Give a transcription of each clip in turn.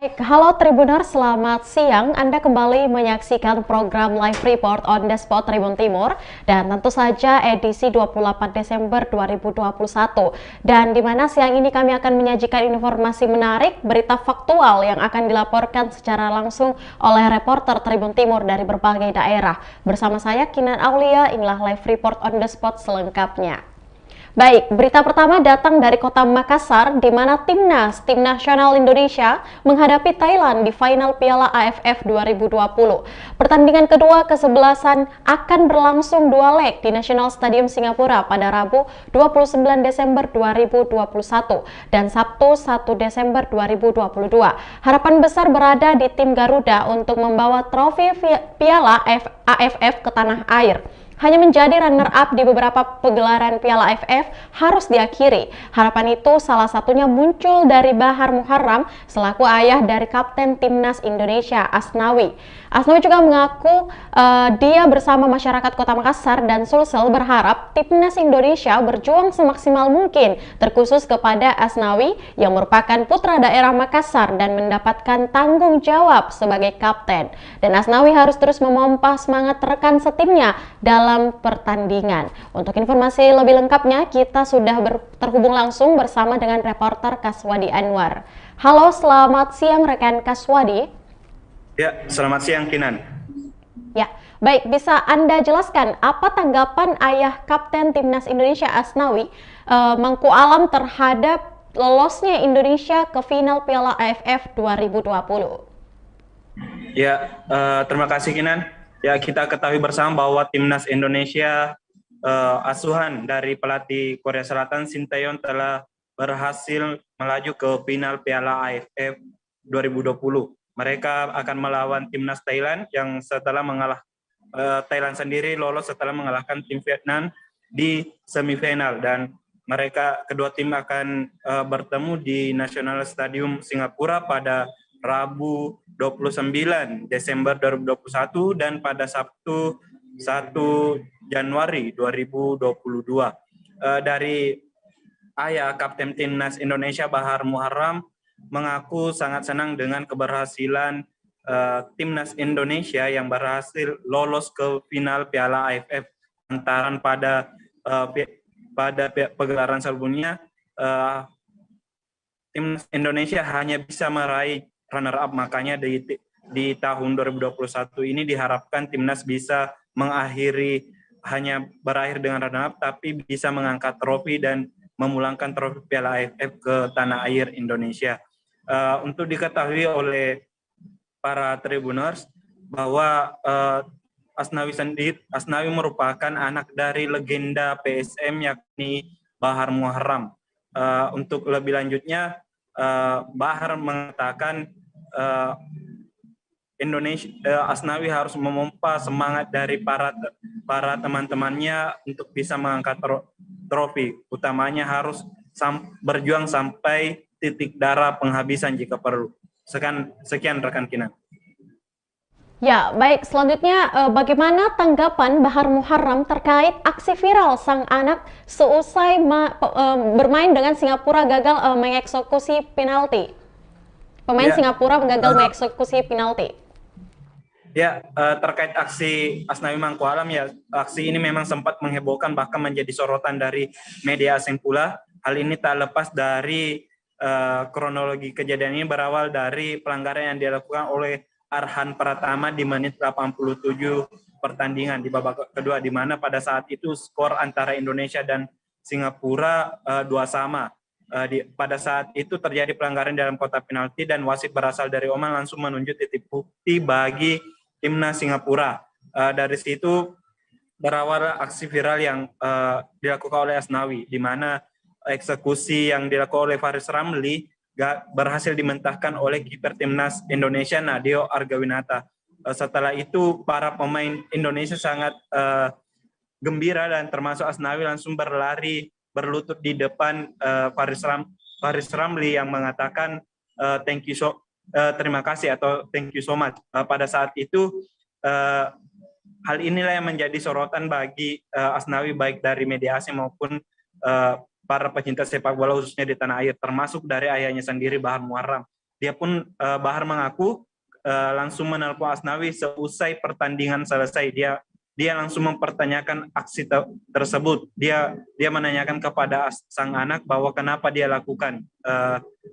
Baik, halo Tribuners, selamat siang. Anda kembali menyaksikan program Live Report on the Spot Tribun Timur dan tentu saja edisi 28 Desember 2021. Dan di mana siang ini kami akan menyajikan informasi menarik, berita faktual yang akan dilaporkan secara langsung oleh reporter Tribun Timur dari berbagai daerah. Bersama saya Kinan Aulia, inilah Live Report on the Spot selengkapnya. Baik, berita pertama datang dari kota Makassar, di mana tim nasional Indonesia menghadapi Thailand di final Piala AFF 2020. Pertandingan kedua kesebelasan akan berlangsung 2 leg di National Stadium Singapura pada Rabu 29 Desember 2021 dan Sabtu 1 Desember 2022. Harapan besar berada di tim Garuda untuk membawa trofi Piala AFF ke tanah air. Hanya menjadi runner-up di beberapa pegelaran Piala AFF harus diakhiri. Harapan itu salah satunya muncul dari Bahar Muharram selaku ayah dari Kapten Timnas Indonesia, Asnawi. Asnawi juga mengaku dia bersama masyarakat Kota Makassar dan Sulsel berharap Timnas Indonesia berjuang semaksimal mungkin, terkhusus kepada Asnawi yang merupakan putra daerah Makassar dan mendapatkan tanggung jawab sebagai kapten. Dan Asnawi harus terus memompa semangat rekan setimnya dalam pertandingan. Untuk informasi lebih lengkapnya, kita sudah terhubung langsung bersama dengan reporter Kaswadi Anwar. Halo, selamat siang rekan Kaswadi. Ya, selamat siang Kinan. Ya, baik, bisa Anda jelaskan apa tanggapan ayah Kapten Timnas Indonesia Asnawi Mangku Alam terhadap lolosnya Indonesia ke final Piala AFF 2020? Ya, terima kasih Kinan. Ya, kita ketahui bersama bahwa Timnas Indonesia asuhan dari pelatih Korea Selatan Shin Tae-yeon telah berhasil melaju ke final Piala AFF 2020. Mereka akan melawan Timnas Thailand yang setelah Thailand sendiri lolos setelah mengalahkan tim Vietnam di semifinal, dan kedua tim akan bertemu di National Stadium Singapura pada Rabu 29 Desember 2021 dan pada Sabtu 1 Januari 2022. Dari ayah Kapten Timnas Indonesia Bahar Muharram mengaku sangat senang dengan keberhasilan Timnas Indonesia yang berhasil lolos ke final Piala AFF. Lantaran pada pegelaran sebelumnya Timnas Indonesia hanya bisa meraih runner-up, makanya di tahun 2021 ini diharapkan Timnas bisa berakhir dengan runner-up, tapi bisa mengangkat trofi dan memulangkan trofi Piala AFF ke tanah air Indonesia. Untuk diketahui oleh para Tribuners bahwa Asnawi merupakan anak dari legenda PSM yakni Bahar Muharram. Untuk lebih lanjutnya, Bahar mengatakan Asnawi harus memompa semangat dari para teman-temannya untuk bisa mengangkat trofi. Utamanya harus berjuang sampai titik darah penghabisan jika perlu. Sekian rekan Kinan. Ya, baik. Selanjutnya, bagaimana tanggapan Bahar Muharram terkait aksi viral sang anak seusai bermain dengan Singapura gagal mengeksekusi penalti? Pemain Singapura gagal mengeksekusi penalti. Ya, terkait aksi Asnawi Mangku Alam, ya, aksi ini memang sempat menghebohkan bahkan menjadi sorotan dari media asing pula. Hal ini tak lepas dari kronologi kejadian ini berawal dari pelanggaran yang dilakukan oleh Arhan Pratama di menit 87 pertandingan di babak kedua, di mana pada saat itu skor antara Indonesia dan Singapura 2-2. Pada saat itu terjadi pelanggaran dalam kotak penalti dan wasit berasal dari Oman langsung menunjuk titik bukti bagi timnas Singapura. Dari situ berawal aksi viral yang dilakukan oleh Asnawi, di mana eksekusi yang dilakukan oleh Faris Ramli berhasil dimentahkan oleh kiper timnas Indonesia Nadeo Argawinata. Setelah itu para pemain Indonesia sangat gembira dan termasuk Asnawi langsung berlari berlutut di depan Faris Ramli yang mengatakan terima kasih atau thank you so much. Pada saat itu hal inilah yang menjadi sorotan bagi Asnawi, baik dari media asing maupun para pecinta sepak bola khususnya di tanah air, termasuk dari ayahnya sendiri, Bahar Muarram. Dia pun Bahar mengaku langsung menelpon Asnawi seusai pertandingan selesai. Dia langsung mempertanyakan aksi tersebut. Dia menanyakan kepada sang anak bahwa kenapa dia lakukan.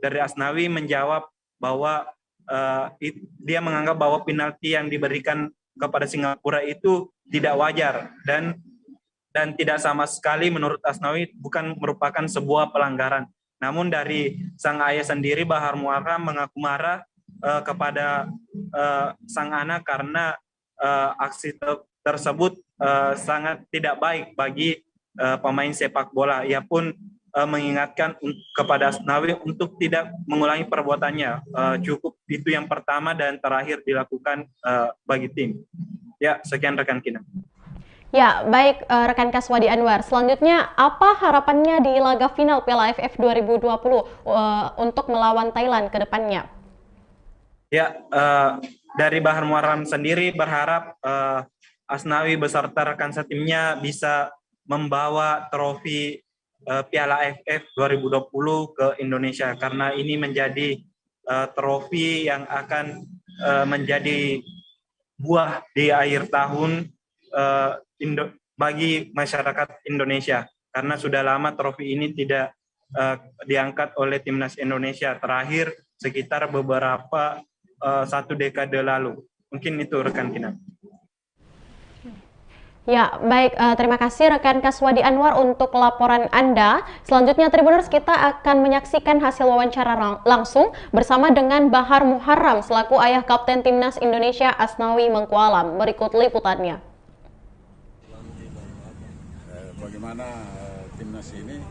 Dari Asnawi menjawab bahwa dia menganggap bahwa penalti yang diberikan kepada Singapura itu tidak wajar dan tidak sama sekali menurut Asnawi bukan merupakan sebuah pelanggaran. Namun dari sang ayah sendiri, Bahar Muarram, mengaku marah kepada sang anak karena aksi tersebut sangat tidak baik bagi pemain sepak bola. Ia pun mengingatkan kepada Asnawi untuk tidak mengulangi perbuatannya. Cukup itu yang pertama dan terakhir dilakukan bagi tim. Ya, sekian rekan Kina. Ya, baik rekan Kaswadi Anwar. Selanjutnya, apa harapannya di laga final Piala AFF 2020 untuk melawan Thailand ke depannya? Ya, dari Bahar Muarram sendiri berharap Asnawi beserta rekan setimnya bisa membawa trofi Piala AFF 2020 ke Indonesia, karena ini menjadi trofi yang akan menjadi buah di akhir tahun bagi masyarakat Indonesia, karena sudah lama trofi ini tidak diangkat oleh timnas Indonesia, terakhir sekitar beberapa 1 dekade lalu. Mungkin itu rekan Kina. Ya, baik. Terima kasih rekan Kaswadi Anwar untuk laporan Anda. Selanjutnya Tribuners, kita akan menyaksikan hasil wawancara langsung bersama dengan Bahar Muarram selaku ayah Kapten Timnas Indonesia Asnawi Mangkualam. Berikut liputannya. Bagaimana timnas ini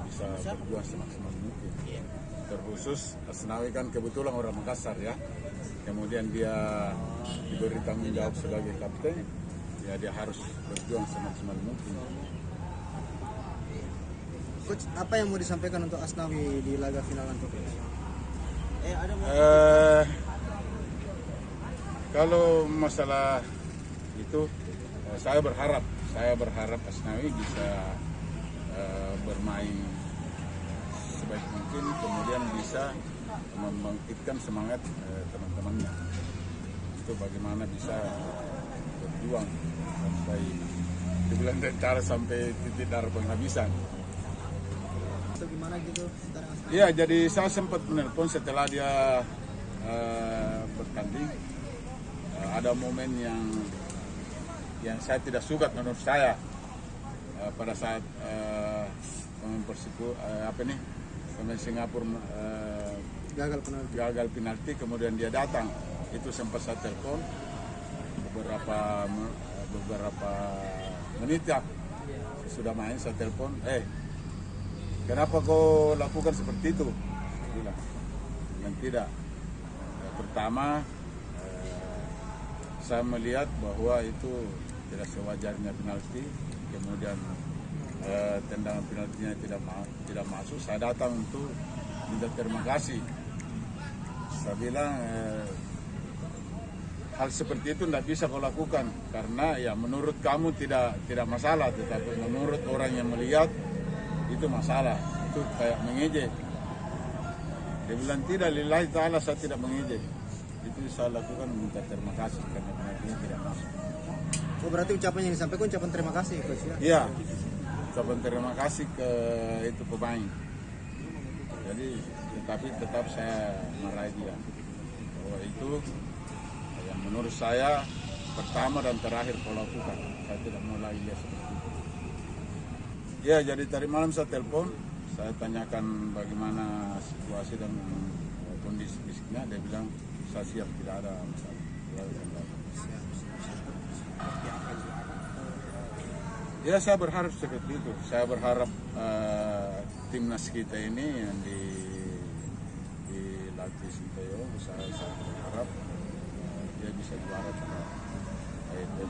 bisa berjuang semaksimal mungkin. Terkhusus Asnawi kan kebetulan orang Makassar ya. Kemudian dia diberi tanggung jawab sebagai kapten, ya dia harus berjuang semaksimal mungkin. Coach, apa yang mau disampaikan untuk Asnawi di laga final nanti? Kalau masalah itu, saya berharap Asnawi bisa bermain sebaik mungkin, kemudian bisa membangkitkan semangat teman-temannya. Itu bagaimana bisa berjuang sampai dibilang tentara sampai titik darah penghabisan. Atau gimana gitu? Iya, jadi saya sempat menelpon setelah dia bertanding. Ada momen yang saya tidak suka menurut saya pada saat pemain Singapura gagal penalti, kemudian dia datang. Itu sempat saya telepon beberapa menit ya, sudah main saya telepon, kenapa kau lakukan seperti itu? Dan tidak. Pertama, saya melihat bahwa itu tidak sewajarnya penalti, kemudian tendangan penaltinya tidak masuk. Saya datang untuk minta terima kasih. Saya bilang hal seperti itu tidak bisa kau lakukan karena ya menurut kamu tidak masalah, tetapi menurut orang yang melihat itu masalah, itu kayak mengejek. Dia bilang tidak, lillahi ta'ala saya tidak mengejek. Itu saya lakukan minta terima kasih karena penaltinya tidak masuk. Oh, berarti ucapan yang disampaikan ucapan terima kasih, Coach ya? Iya, ucapan terima kasih ke itu pemain. Jadi tapi tetap saya marahi dia bahwa itu yang menurut saya pertama dan terakhir kau lakukan. Saya tidak mau lagi dia seperti itu. Ya, jadi tadi malam saya telepon, saya tanyakan bagaimana situasi dan kondisi fisiknya. Dia bilang saya siap, tidak ada masalah. Ya, saya berharap seperti itu. Saya berharap timnas kita ini yang dilatih Sinteyong, saya berharap dia bisa juara pada AFF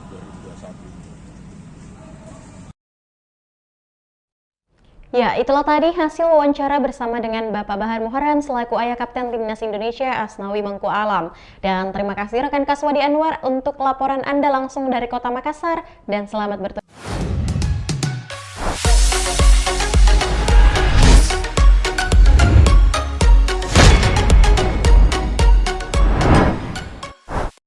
2021. Ya, itulah tadi hasil wawancara bersama dengan Bapak Bahar Muharram selaku ayah Kapten Timnas Indonesia Asnawi Mangku Alam. Dan terima kasih rekan Kaswadi Anwar untuk laporan Anda langsung dari Kota Makassar dan selamat bertugas.